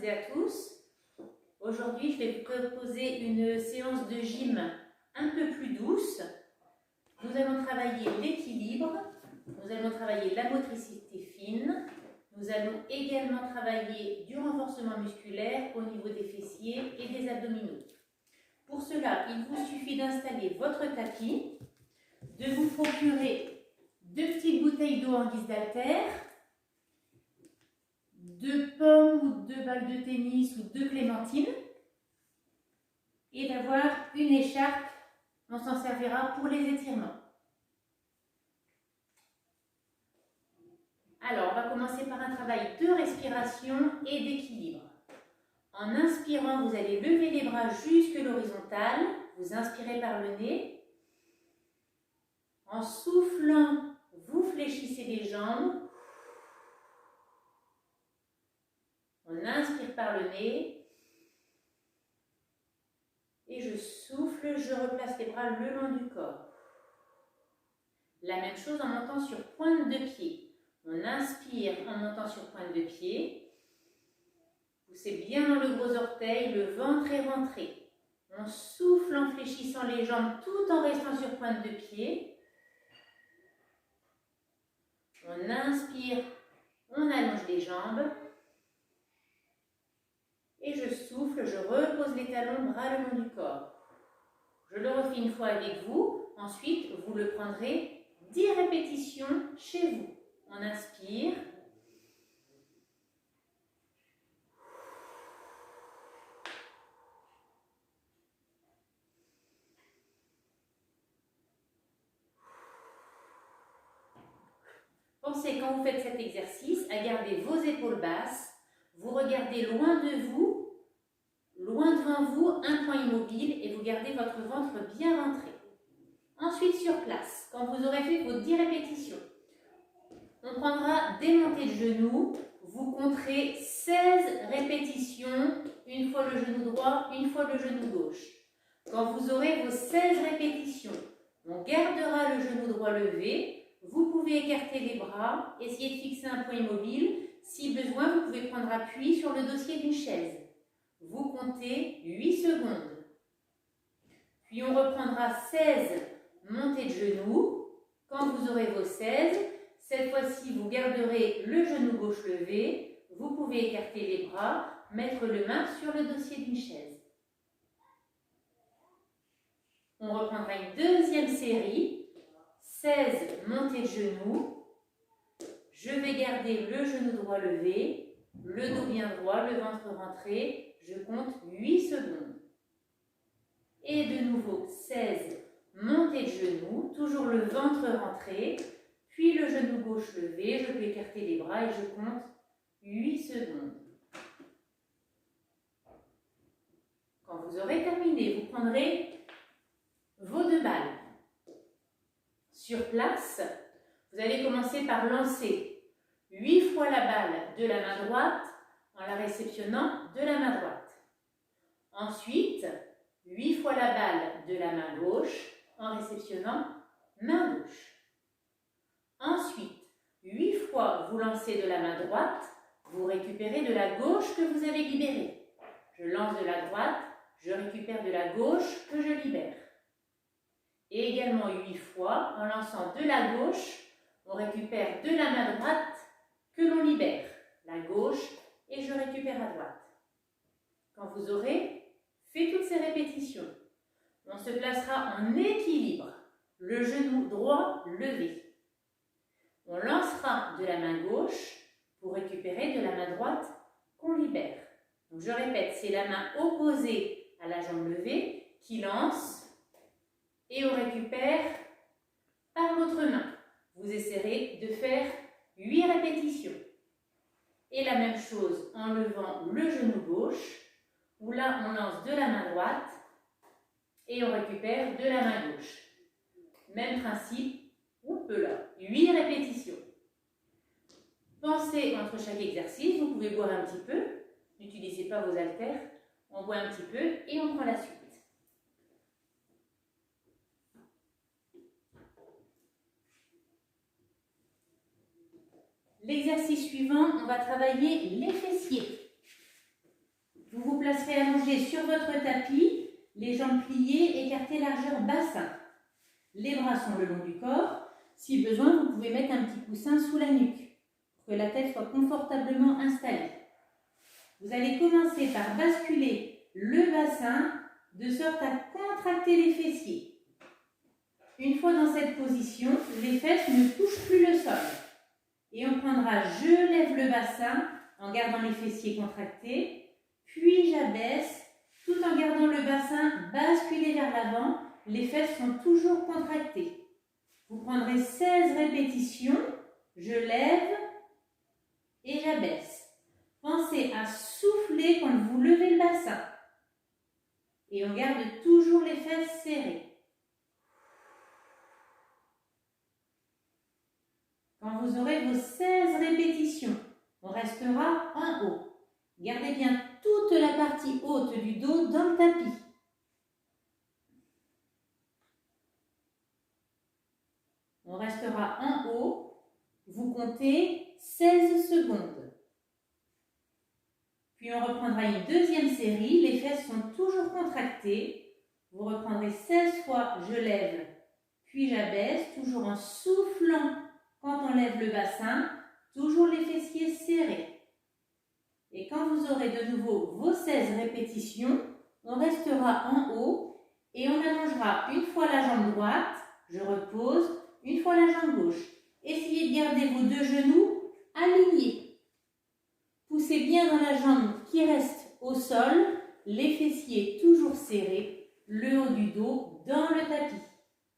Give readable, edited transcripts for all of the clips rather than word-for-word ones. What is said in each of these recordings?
toutes et à tous. Aujourd'hui, je vais vous proposer une séance de gym un peu plus douce. Nous allons travailler l'équilibre, nous allons travailler la motricité fine, nous allons également travailler du renforcement musculaire au niveau des fessiers et des abdominaux. Pour cela, il vous suffit d'installer votre tapis, de vous procurer 2 petites bouteilles d'eau en guise d'haltère, 2 pommes ou 2 balles de tennis ou 2 clémentines et d'avoir une écharpe, on s'en servira pour les étirements. Alors, on va commencer par un travail de respiration et d'équilibre. En inspirant, vous allez lever les bras jusque l'horizontale, vous inspirez par le nez. En soufflant, vous fléchissez les jambes. On inspire par le nez. Et je souffle, je replace les bras le long du corps. La même chose en montant sur pointe de pied. On inspire en montant sur pointe de pied. Poussez bien dans le gros orteil, le ventre est rentré. On souffle en fléchissant les jambes tout en restant sur pointe de pied. On inspire, on allonge les jambes. Et je souffle, je repose les talons, bras le long du corps. Je le refais une fois avec vous. Ensuite, vous le prendrez 10 répétitions chez vous. On inspire. Pensez, quand vous faites cet exercice, à garder vos épaules basses. Vous regardez loin de vous, loin devant vous, un point immobile et vous gardez votre ventre bien rentré. Ensuite, sur place, quand vous aurez fait vos 10 répétitions, on prendra des montées de genoux. Vous compterez 16 répétitions, une fois le genou droit, une fois le genou gauche. Quand vous aurez vos 16 répétitions, on gardera le genou droit levé. Vous pouvez écarter les bras, essayer de fixer un point immobile. Si besoin, vous pouvez prendre appui sur le dossier d'une chaise. Vous comptez 8 secondes. Puis on reprendra 16 montées de genoux. Quand vous aurez vos 16, cette fois-ci, vous garderez le genou gauche levé. Vous pouvez écarter les bras, mettre le main sur le dossier d'une chaise. On reprendra une deuxième série. 16 montées de genoux. Je vais garder le genou droit levé, le dos bien droit, le ventre rentré. Je compte 8 secondes. Et de nouveau 16 montées de genoux, toujours le ventre rentré, puis le genou gauche levé. Je peux écarter les bras et je compte 8 secondes. Quand vous aurez terminé, vous prendrez vos 2 balles. Sur place, vous allez commencer par lancer 8 fois la balle de la main droite en la réceptionnant de la main droite. Ensuite, 8 fois la balle de la main gauche en réceptionnant main gauche. Ensuite, 8 fois vous lancez de la main droite, vous récupérez de la gauche que vous avez libérée. Je lance de la droite, je récupère de la gauche que je libère. Et également 8 fois, en lançant de la gauche, on récupère de la main droite que l'on libère, la gauche, et je récupère à droite. Quand vous aurez fait toutes ces répétitions, on se placera en équilibre, le genou droit levé. On lancera de la main gauche pour récupérer de la main droite qu'on libère. Donc je répète, c'est la main opposée à la jambe levée qui lance et on récupère par l'autre main. Vous essaierez de faire 8 répétitions. Et la même chose en levant le genou gauche, où là on lance de la main droite et on récupère de la main gauche. Même principe, là, 8 répétitions. Pensez entre chaque exercice, vous pouvez boire un petit peu, n'utilisez pas vos haltères, on boit un petit peu et on prend la suite. L'exercice suivant, on va travailler les fessiers. vous vous placerez allongé sur votre tapis, les jambes pliées, écartées largeur bassin. Les bras sont le long du corps. Si besoin, vous pouvez mettre un petit coussin sous la nuque pour que la tête soit confortablement installée. Vous allez commencer par basculer le bassin de sorte à contracter les fessiers. Une fois dans cette position, les fesses ne touchent plus le sol. Et on prendra « je lève le bassin » en gardant les fessiers contractés, puis j'abaisse tout en gardant le bassin basculé vers l'avant. Les fesses sont toujours contractées. Vous prendrez 16 répétitions, je lève et j'abaisse. Pensez à souffler quand vous levez le bassin. Et on garde toujours les fesses serrées. Quand vous aurez vos 16 répétitions, on restera en haut. Gardez bien toute la partie haute du dos dans le tapis. On restera en haut. Vous comptez 16 secondes. Puis on reprendra une deuxième série. Les fesses sont toujours contractées. Vous reprendrez 16 fois « je lève », puis j'abaisse, toujours en soufflant quand on lève le bassin, toujours les fessiers serrés. Et quand vous aurez de nouveau vos 16 répétitions, on restera en haut et on allongera une fois la jambe droite, je repose, une fois la jambe gauche. Essayez de garder vos deux genoux alignés. Poussez bien dans la jambe qui reste au sol, les fessiers toujours serrés, le haut du dos dans le tapis.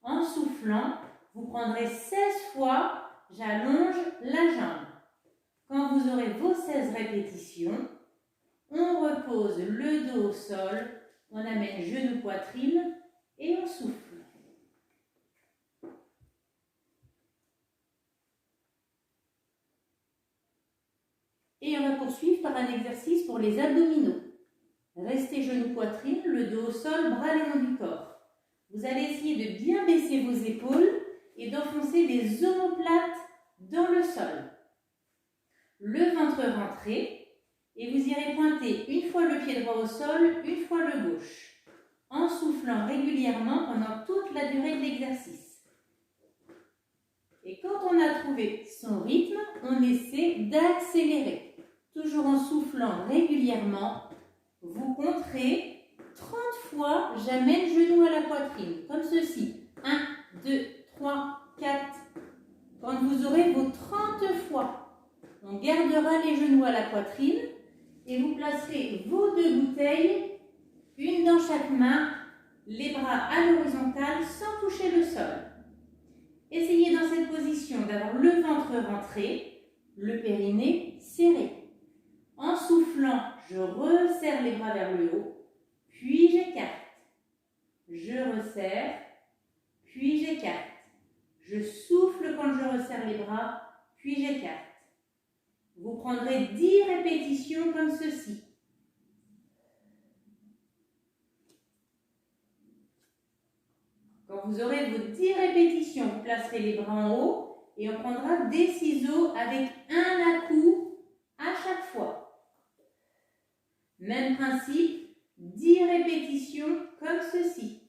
En soufflant, vous prendrez 16 fois « j'allonge la jambe ». Quand vous aurez vos 16 répétitions, on repose le dos au sol, on amène genou, poitrine et on souffle. Et on va poursuivre par un exercice pour les abdominaux. Restez genou, poitrine, le dos au sol, bras le long du corps. Vous allez essayer de bien baisser vos épaules et d'enfoncer les omoplates dans le sol. Le ventre rentré et vous irez pointer une fois le pied droit au sol, une fois le gauche, en soufflant régulièrement pendant toute la durée de l'exercice. Et quand on a trouvé son rythme, on essaie d'accélérer. Toujours en soufflant régulièrement, vous compterez 30 fois « j'amène genou à la poitrine », comme ceci. 1, 2, 3, 4. Quand vous aurez vos 30 fois, on gardera les genoux à la poitrine et vous placerez vos deux bouteilles, une dans chaque main, les bras à l'horizontale sans toucher le sol. Essayez dans cette position d'avoir le ventre rentré, le périnée serré. En soufflant, je resserre les bras vers le haut, puis j'écarte. Je resserre, puis j'écarte. Je souffle quand je resserre les bras, puis j'écarte. Vous prendrez 10 répétitions comme ceci. Quand vous aurez vos 10 répétitions, vous placerez les bras en haut et on prendra des ciseaux avec un à-coup à chaque fois. Même principe, 10 répétitions comme ceci.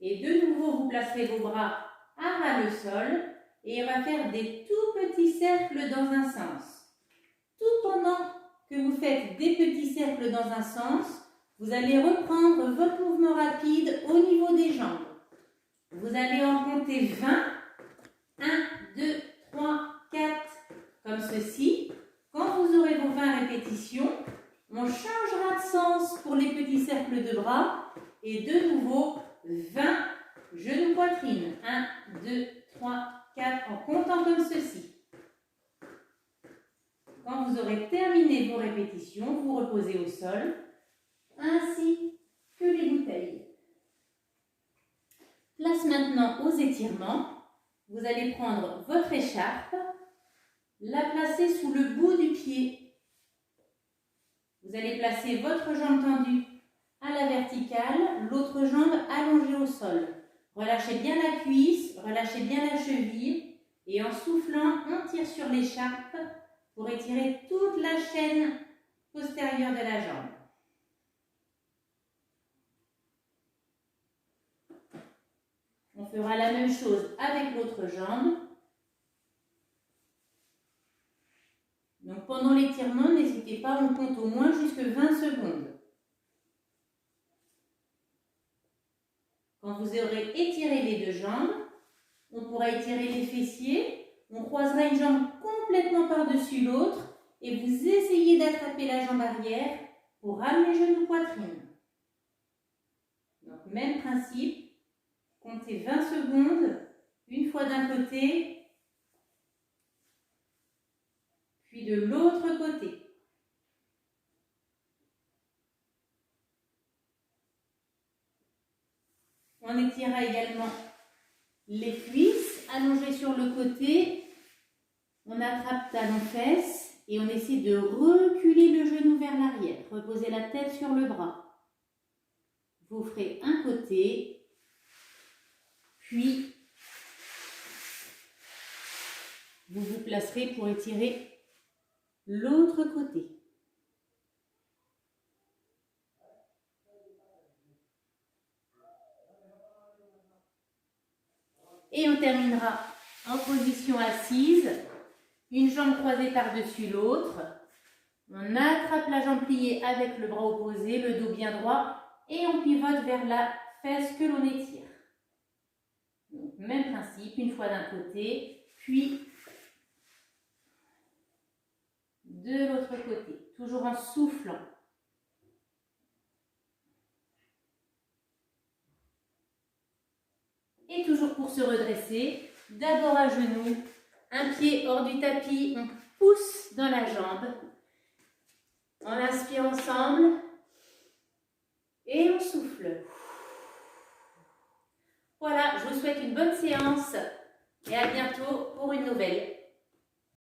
Et de nouveau, vous placerez vos bras à ras le sol et on va faire des tout petits cercles dans un sens. Tout pendant que vous faites des petits cercles dans un sens, vous allez reprendre votre mouvement rapide au niveau des jambes. Vous allez en compter 20. 1, 2, 3, 4, comme ceci. Quand vous aurez vos 20 répétitions, on changera de sens pour les petits cercles de bras et de nouveau 20 genoux poitrine. 1, 2, 3, 4 en comptant comme ceci. Quand vous aurez terminé vos répétitions, vous reposez au sol ainsi que les bouteilles. Place maintenant aux étirements. Vous allez prendre votre écharpe, la placer sous le bout du pied. Vous allez placer votre jambe tendue à la verticale, l'autre jambe allongée au sol. Relâchez bien la cuisse, relâchez bien la cheville Et en soufflant, on tire sur l'écharpe pour étirer toute la chaîne postérieure de la jambe. On fera la même chose avec l'autre jambe. Donc pendant l'étirement, n'hésitez pas, on compte au moins jusque 20 secondes. Quand vous aurez étiré les deux jambes, on pourra étirer les fessiers, on croisera une jambe complètement par-dessus l'autre et vous essayez d'attraper la jambe arrière pour ramener genou poitrine. Donc même principe, comptez 20 secondes, une fois d'un côté, puis de l'autre côté. On étirera également les cuisses allongées sur le côté. On attrape talon-fesse et on essaie de reculer le genou vers l'arrière. Reposez la tête sur le bras. Vous ferez un côté, puis vous vous placerez pour étirer l'autre côté. Et on terminera en position assise, une jambe croisée par-dessus l'autre. On attrape la jambe pliée avec le bras opposé, le dos bien droit, et on pivote vers la fesse que l'on étire. Donc, même principe, une fois d'un côté, puis de l'autre côté, toujours en soufflant. Et toujours pour se redresser, d'abord à genoux, un pied hors du tapis, on pousse dans la jambe. On inspire ensemble et on souffle. Voilà, je vous souhaite une bonne séance et à bientôt pour une nouvelle.